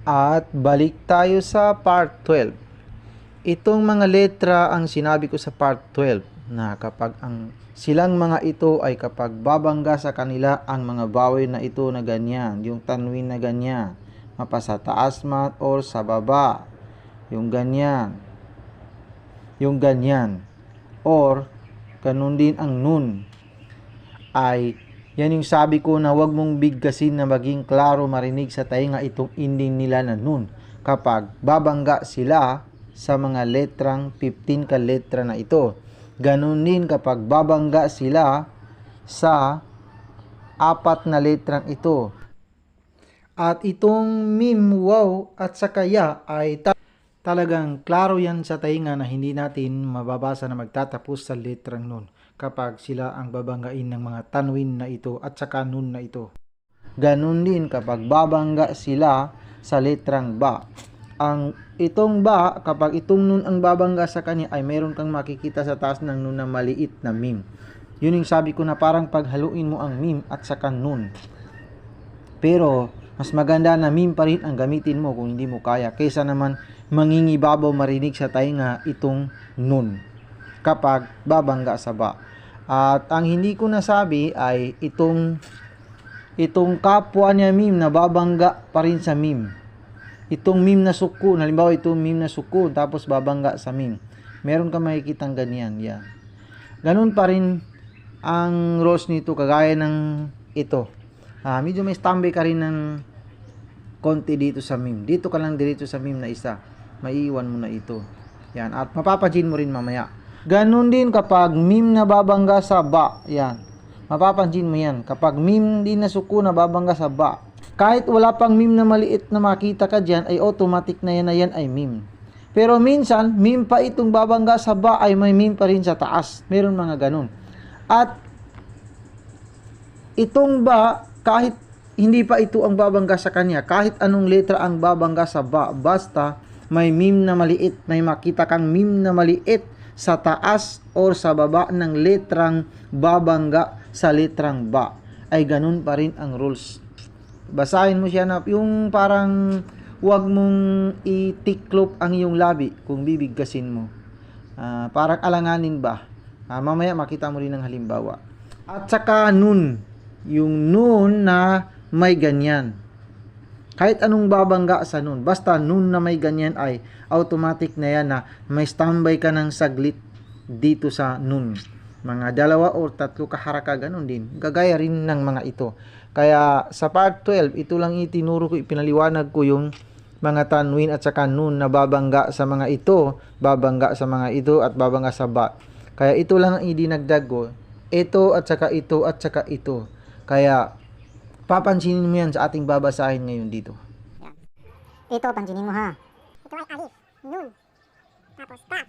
At balik tayo sa part 12. Itong mga letra ang sinabi ko sa part 12 na kapag ang silang mga ito ay kapag babangga sa kanila ang mga vowel na ito na ganyan, yung tanwin na ganyan, mapasa taas man or sa baba, yung ganyan, or ganun din ang nun, ay yan yung sabi ko na wag mong bigkasin na maging klaro marinig sa tainga itong ending nila na nun kapag babangga sila sa mga letrang 15 ka letra na ito. Ganun din kapag babangga sila sa 4 na letrang ito. At itong mim, wow at saka ya ay talagang klaro yan sa tainga na hindi natin mababasa na magtatapos sa letrang nun kapag sila ang babanggain ng mga tanwin na ito at saka nun na ito. Ganun din kapag babangga sila sa letrang ba. Ang itong ba, kapag itong nun ang babangga sa kanya ay meron kang makikita sa taas ng nun na maliit na mim. Yun yung sabi ko na parang paghaluin mo ang mim at saka nun. Pero mas maganda na mim pa rin ang gamitin mo kung hindi mo kaya kaysa naman mangingibabaw marinig sa tainga itong nun kapag babangga sa ba. At ang hindi ko nasabi ay itong kapwa niya mim na babangga pa rin sa mim. Itong mim na sukun, halimbawa itong mim na sukun tapos babangga sa mim. Meron ka makikitang ganyan, yan. Ganun pa rin ang rules nito kagaya ng ito. Medyo may standby ka rin ng konti dito sa mim. Dito ka lang dito sa mim na isa. Maiiwan mo na ito. Yan, at mapapansin mo rin mamaya. Ganun din kapag mim na babangga sa ba, yan. Mapapansin mo yan. Kapag mim din na sukun na babangga sa ba, kahit wala pang mim na maliit na makita ka dyan, ay automatic na yan ay mim. Pero minsan, mim pa itong babangga sa ba ay may mim pa rin sa taas. Meron mga ganun. At itong ba, kahit hindi pa ito ang babangga sa kanya, kahit anong letra ang babangga sa ba, basta may mim na maliit, may makita kang mim na maliit sa taas or sa baba ng letrang babangga sa letrang ba, ay ganun pa rin ang rules. Basahin mo siya na yung parang wag mong itiklop ang iyong labi kung bibigkasin mo. Parang alanganin ba? Mamaya makita mo rin ng halimbawa. At saka nun, yung nun na may ganyan. Kahit anong babangga sa nun, basta nun na may ganyan ay automatic na yan na may standby ka ng saglit dito sa nun. Mga 2 o 3 kaharaka ganun din. Gagaya rin ng mga ito. Kaya sa part 12, ito lang itinuro ko, ipinaliwanag ko yung mga tanwin at saka nun na babangga sa mga ito, babangga sa mga ito at babangga sa ba. Kaya ito lang ang idinagdag ko. Ito at saka ito at saka ito. Kaya papansinin mo yan sa ating babasahin ngayon dito. Yan. Ito, pansinin mo ha. Ito ay alif, nun, tapos ta,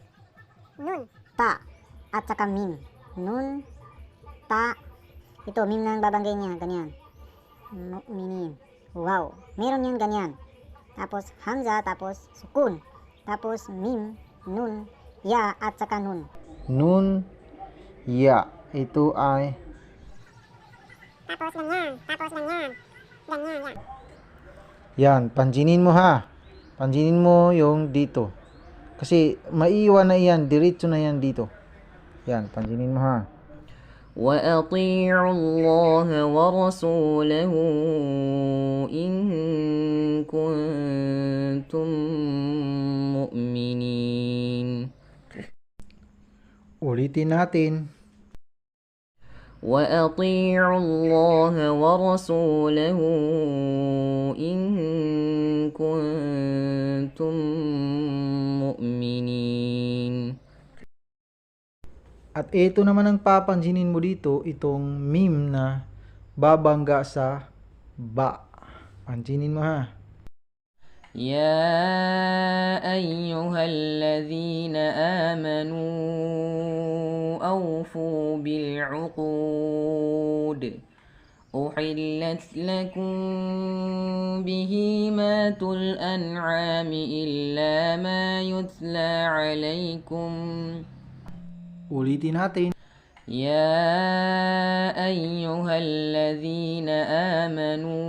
nun, ta, at saka mim. Nun, ta, ito, mim na ang babanggay niya, ganyan. Mu'minin. Wow, meron yan ganyan. Tapos hamza, tapos sukun, tapos mim, nun, ya, at saka nun. Nun, ya. Ito ay Tapos ganyan, ganyan, yan. yan, pansinin mo ha. Pansinin mo yung dito. Kasi maiiwan na yan, diretso na yan dito. Yan, pansinin mo ha. وأطيعوا الله ورسوله إن كنتم مؤمنين. Ulitin natin. وأطيعوا الله ورسوله إن كنتم مؤمنين. At ito naman ang papansinin mo dito, itong mim na babangga sa ba. Pansinin mo ha. يا أيها الذين آمنوا أوفوا بالعقود أحلت لكم بهيمات الأنعام إلا ما يتلى عليكم Ulitin natin. يا أيها الذين آمنوا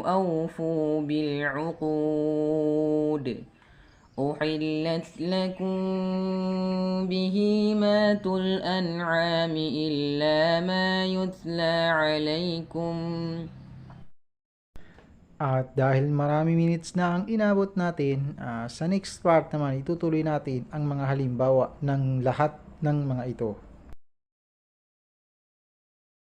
أوفوا بالعقود أحلت لكم بهيمات الأنعام إلا ما يتلى عليكم. At dahil marami minutes na ang inabot natin, sa next part naman itutuloy natin ang mga halimbawa ng lahat ng mga ito.